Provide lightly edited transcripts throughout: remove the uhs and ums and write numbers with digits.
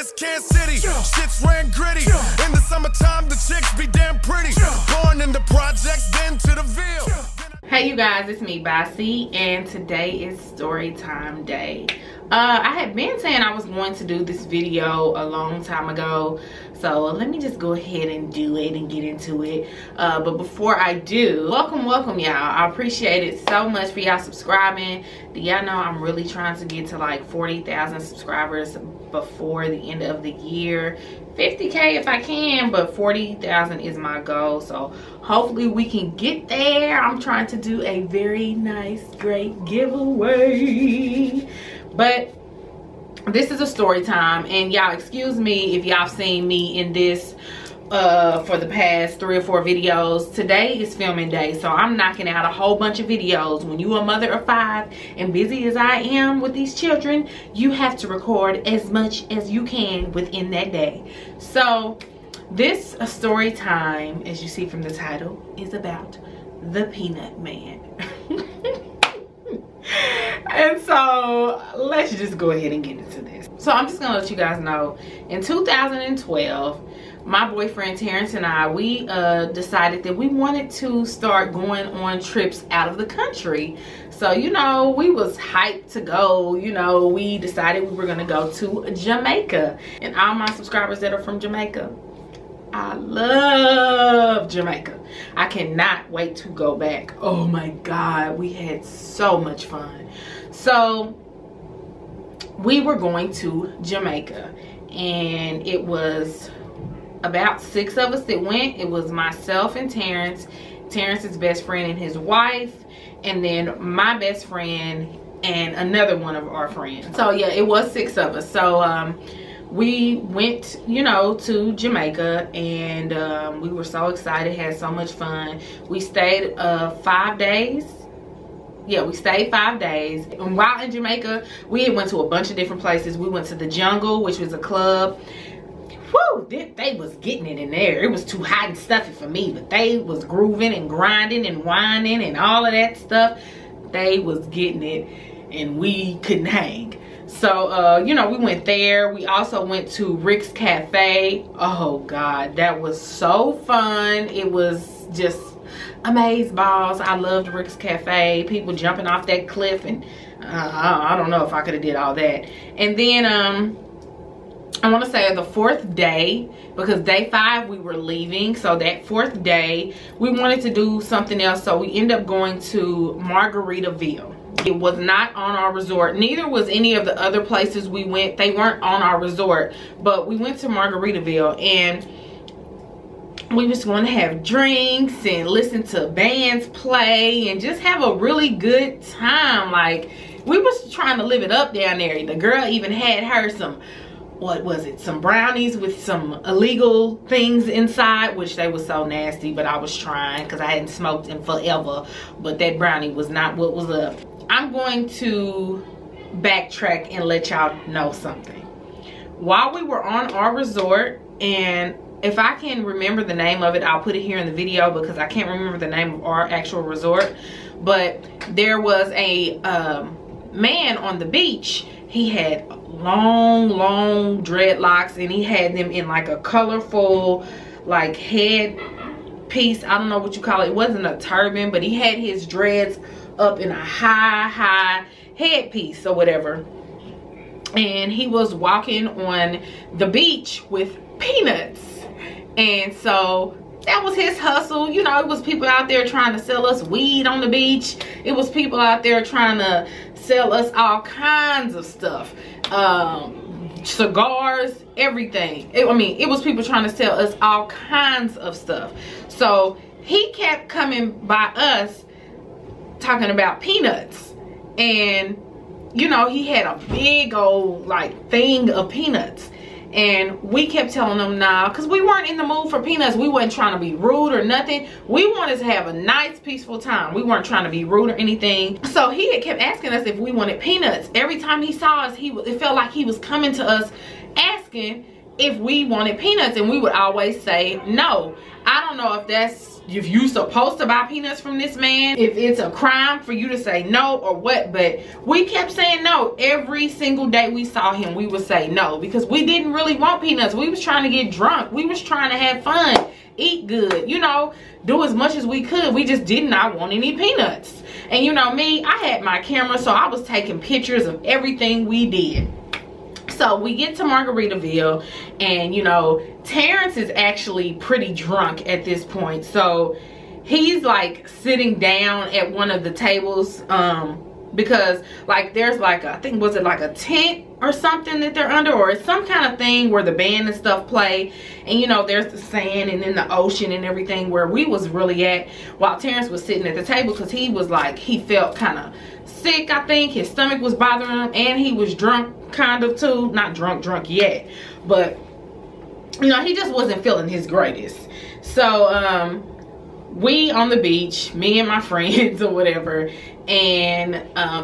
this Kansas City. Shit's ran gritty. In the summertime, the chicks be damn pretty. Born in the projects, then to the Ville. Hey you guys, it's me, Bossy, and today is story time day. I had been saying I was going to do this video a long time ago, so let me just go ahead and do it and get into it. But before I do, welcome y'all. I appreciate it so much for y'all subscribing. Do y'all know I'm really trying to get to like 40,000 subscribers before the end of the year? 50K if I can, but 40,000 is my goal, so hopefully we can get there. I'm trying to do a very nice, great giveaway. But this is a story time, and y'all excuse me if y'all seen me in this for the past 3 or 4 videos. Today is filming day, so I'm knocking out a whole bunch of videos. When you a mother of 5 and busy as I am with these children, you have to record as much as you can within that day. So this story time, as you see from the title, is about the Peanut Man. And so let's just go ahead and get into this. So I'm just gonna let you guys know, in 2012, my boyfriend Terrence and I, we decided that we wanted to start going on trips out of the country. So, you know, we was hyped to go. You know, we decided we were gonna go to Jamaica. And all my subscribers that are from Jamaica, I love Jamaica. I cannot wait to go back. Oh my God, we had so much fun. So we were going to Jamaica, and it was about 6 of us that went. It was myself and Terrence, Terrence's best friend and his wife, and then my best friend and another one of our friends. So yeah, it was 6 of us. So we went, you know, to Jamaica, and we were so excited, had so much fun. We stayed 5 days. Yeah, we stayed 5 days. And while in Jamaica, we went to a bunch of different places. We went to the Jungle, which was a club. Woo, they was getting it in there. It was too hot and stuffy for me, but they was grooving and grinding and whining and all of that stuff. They was getting it, and we couldn't hang. So, you know, we went there. We also went to Rick's Cafe. Oh God, that was so fun. It was just amazeballs. I loved Rick's Cafe. People jumping off that cliff, and I don't know if I could have did all that. And then I want to say the 4th day, because day 5 we were leaving, so that 4th day we wanted to do something else, so we ended up going to Margaritaville. It was not on our resort. Neither was any of the other places we went. They weren't on our resort, but we went to Margaritaville, and we was going to have drinks and listen to bands play and just have a really good time. Like, we was trying to live it up down there. The girl even had her some, what was it, some brownies with some illegal things inside, which they were so nasty, but I was trying because I hadn't smoked in forever. But that brownie was not what was up. I'm going to backtrack and let y'all know something. While we were on our resort, and if I can remember the name of it, I'll put it here in the video because I can't remember the name of our actual resort, but there was a man on the beach. He had long dreadlocks, and he had them in like a colorful like head piece. I don't know what you call it. It wasn't a turban, but he had his dreads up in a high headpiece or whatever, and he was walking on the beach with peanuts. And so that was his hustle. You know, it was people out there trying to sell us weed on the beach. It was people out there trying to sell us all kinds of stuff, cigars, everything. It was people trying to sell us all kinds of stuff. So he kept coming by us talking about peanuts, and you know, he had a big old like thing of peanuts, and we kept telling him nah, because we weren't in the mood for peanuts. We wasn't trying to be rude or nothing. We wanted to have a nice peaceful time. We weren't trying to be rude or anything. So he had kept asking us if we wanted peanuts. Every time he saw us, it felt like he was coming to us asking if we wanted peanuts, and we would always say no. I don't know if you supposed to buy peanuts from this man, if it's a crime for you to say no or what, but we kept saying no. Every single day we saw him, we would say no, because we didn't really want peanuts. We was trying to get drunk. We was trying to have fun, eat good, you know, do as much as we could. We just did not want any peanuts. And you know me, I had my camera, so I was taking pictures of everything we did. So we get to Margaritaville, and you know, Terrence is actually pretty drunk at this point. So he's like sitting down at one of the tables, because like there's like I think, was it like a tent or something that they're under, or it's some kind of thing where the band and stuff play, and you know, there's the sand and then the ocean and everything, where we was really at, while Terrence was sitting at the table, because he was like, he felt kind of sick. I think his stomach was bothering him, and he was drunk kind of too. Not drunk yet, but you know, he just wasn't feeling his greatest. So we on the beach, me and my friends or whatever, and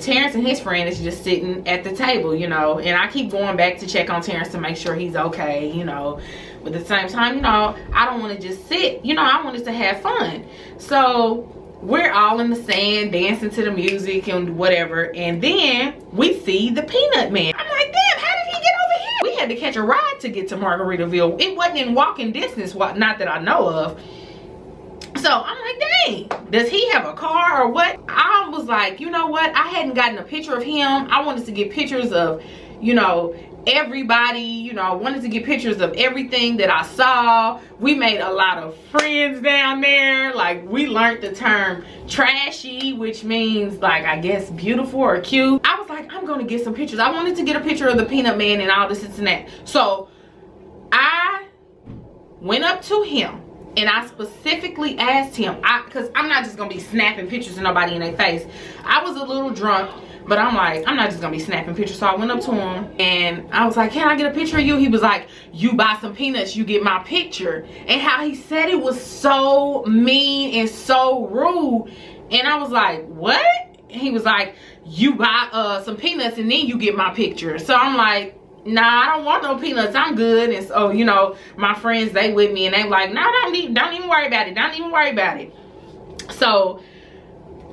Terrence and his friend is just sitting at the table, you know, and I keep going back to check on Terrence to make sure he's okay, you know, but at the same time, you know, I don't want to just sit, you know, I want us to have fun. So we're all in the sand dancing to the music and whatever, and then we see the Peanut Man. I'm like, damn, how did he get over here? We had to catch a ride to get to Margaritaville. It wasn't in walking distance, not that I know of. So I'm like, dang, does he have a car or what? I was like, you know what, I hadn't gotten a picture of him. I wanted to get pictures of, you know, everybody, you know, I wanted to get pictures of everything that I saw. We made a lot of friends down there. Like, we learned the term trashy, which means like, I guess, beautiful or cute. I was like, I'm gonna get some pictures. I wanted to get a picture of the Peanut Man and all this and that. So I went up to him and I specifically asked him, because I'm not just gonna be snapping pictures of nobody in their face. I was a little drunk, but I'm like, I'm not just gonna be snapping pictures. So I went up to him and I was like, can I get a picture of you? He was like, you buy some peanuts, you get my picture. And how he said it was so mean and so rude. And I was like, what? And he was like, you buy some peanuts and then you get my picture. So I'm like, nah, I don't want no peanuts, I'm good. And so, you know, my friends, they with me, and they like, nah, don't even worry about it, don't even worry about it. So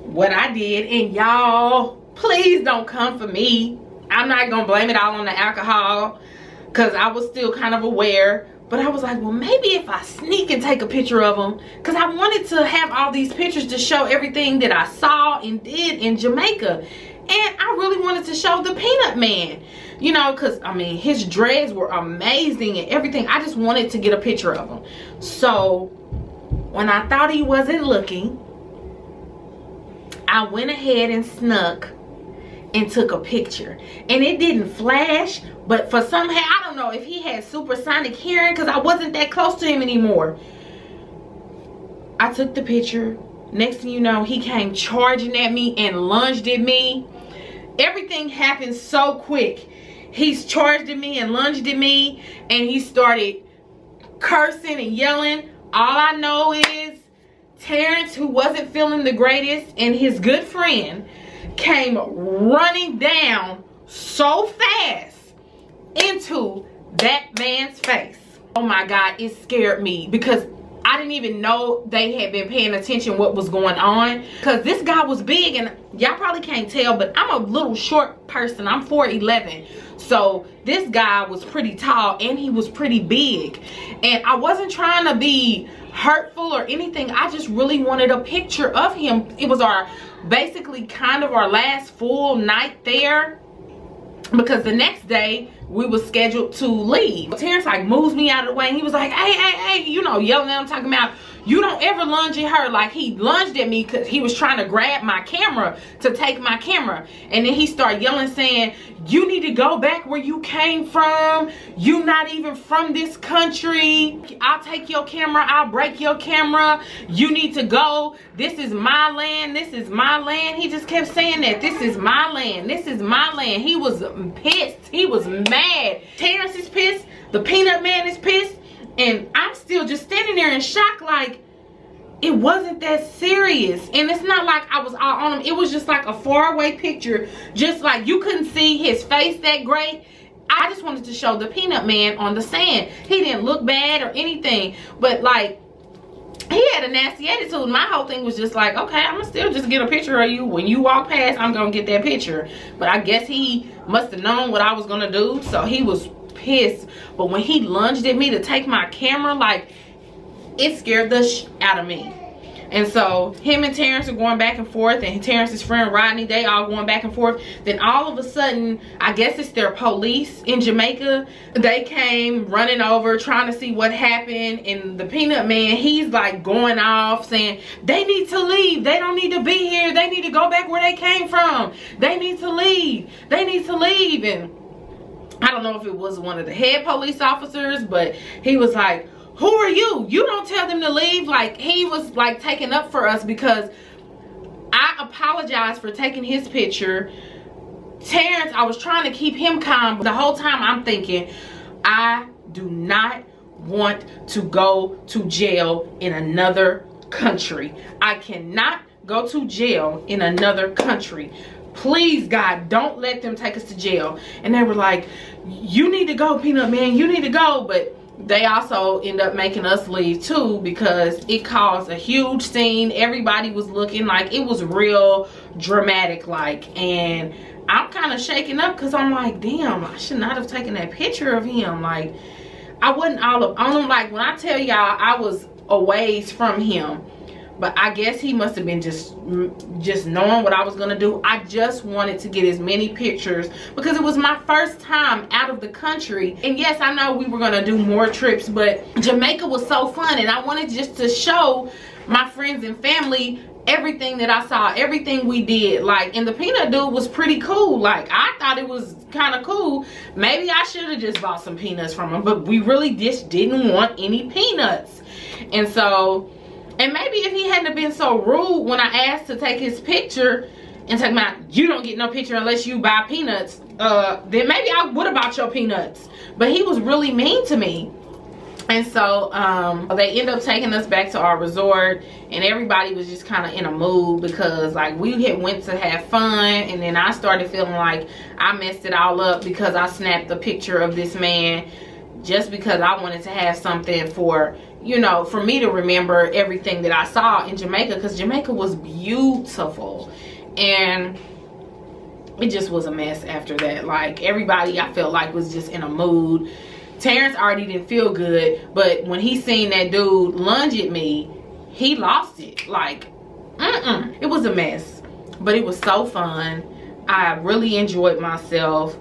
what I did, and y'all, please don't come for me, I'm not gonna blame it all on the alcohol, because I was still kind of aware, but I was like, well, maybe if I sneak and take a picture of them, because I wanted to have all these pictures to show everything that I saw and did in Jamaica. And I really wanted to show the Peanut Man, you know, because I mean, his dreads were amazing and everything. I just wanted to get a picture of him. So when I thought he wasn't looking, I went ahead and snuck and took a picture. And it didn't flash, but for somehow, I don't know if he had supersonic hearing, because I wasn't that close to him anymore. I took the picture. Next thing you know, he came charging at me and lunged at me. Everything happened so quick. He's charged at me and lunged at me, and he started cursing and yelling. All I know is Terrence, who wasn't feeling the greatest, and his good friend came running down so fast into that man's face. Oh my God, it scared me, because I didn't even know they had been paying attention what was going on, because this guy was big, and y'all probably can't tell, but I'm a little short person. I'm 4'11", so this guy was pretty tall and he was pretty big, and I wasn't trying to be hurtful or anything. I just really wanted a picture of him. It was basically kind of our last full night there, because the next day we were scheduled to leave. Terrence like moves me out of the way, and he was like, hey, you know, yelling at him, talking about, you don't ever lunge at her. Like, he lunged at me because he was trying to grab my camera to take my camera. And then he started yelling, saying, you need to go back where you came from. You not even from this country. I'll take your camera. I'll break your camera. You need to go. This is my land. This is my land. He just kept saying that. This is my land. This is my land. He was pissed. He was mad. Terrence is pissed. The Peanut Man is pissed. And I'm still just standing there in shock, like, it wasn't that serious. And it's not like I was all on him. It was just like a faraway picture. Just like you couldn't see his face that great. I just wanted to show the Peanut Man on the sand. He didn't look bad or anything, but like, he had a nasty attitude. My whole thing was just like, okay, I'm gonna still just get a picture of you. When you walk past, I'm gonna get that picture. But I guess he must have known what I was gonna do, so he was pissed. But when he lunged at me to take my camera, like, it scared the sh out of me. And so him and Terrence are going back and forth, and Terrence's friend Rodney, they all going back and forth. Then all of a sudden, I guess it's their police in Jamaica, they came running over trying to see what happened. And the Peanut Man, he's like going off saying they need to leave, they don't need to be here, they need to go back where they came from, they need to leave, they need to leave. And I don't know if it was one of the head police officers, but he was like, who are you? You don't tell them to leave. Like, he was like taking up for us because I apologized for taking his picture. Terrence, I was trying to keep him calm, but the whole time I'm thinking, I do not want to go to jail in another country. I cannot go to jail in another country. Please, God, don't let them take us to jail. And they were like, you need to go, Peanut Man, you need to go. But they also end up making us leave too, because it caused a huge scene. Everybody was looking, like, it was real dramatic, like. And I'm kind of shaking up because I'm like, damn, I should not have taken that picture of him. Like, I wasn't all up on him. Like, when I tell y'all, I was a ways from him. But I guess he must have been just knowing what I was gonna do. I just wanted to get as many pictures because it was my first time out of the country. And yes, I know we were gonna do more trips, but Jamaica was so fun, and I wanted just to show my friends and family everything that I saw, everything we did. Like, and the peanut dude was pretty cool. Like, I thought it was kind of cool. Maybe I should have just bought some peanuts from him, but we really just didn't want any peanuts. And so, and maybe if he hadn't been so rude when I asked to take his picture and talking about, you don't get no picture unless you buy peanuts, then maybe I would have bought your peanuts. But he was really mean to me. And so they end up taking us back to our resort, and everybody was just kind of in a mood because, like, we had went to have fun, and then I started feeling like I messed it all up because I snapped a picture of this man just because I wanted to have something for, you know, for me to remember everything that I saw in Jamaica, because Jamaica was beautiful. And it just was a mess after that. Like, everybody, I felt like, was just in a mood. Terrence already didn't feel good, but when he seen that dude lunge at me, he lost it. Like, it was a mess, but it was so fun. I really enjoyed myself.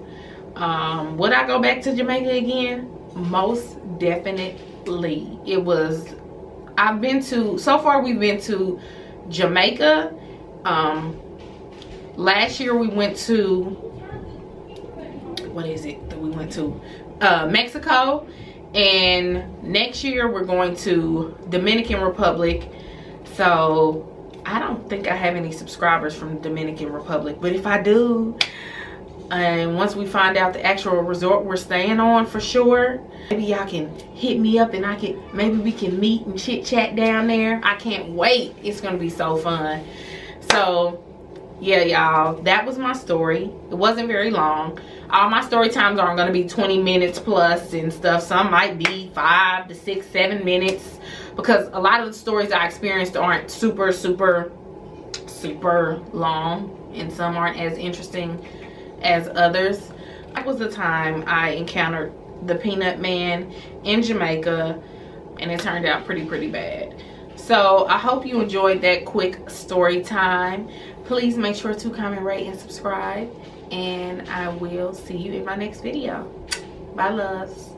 Would I go back to Jamaica again? Most definitely. It was, I've been to, so far we've been to Jamaica. Last year we went to, what is it that we went to? Mexico. And next year we're going to Dominican Republic. So I don't think I have any subscribers from the Dominican Republic, but if I do, and once we find out the actual resort we're staying on for sure, maybe y'all can hit me up and maybe we can meet and chit chat down there. I can't wait. It's gonna be so fun. So yeah, y'all, that was my story. It wasn't very long. All my story times aren't gonna be 20 minutes plus and stuff. Some might be 5 to 6, 7 minutes, because a lot of the stories I experienced aren't super long, and some aren't as interesting as others. That was the time I encountered the Peanut Man in Jamaica, and it turned out pretty bad. So I hope you enjoyed that quick story time. Please make sure to comment, rate, and subscribe, and I will see you in my next video. Bye, loves.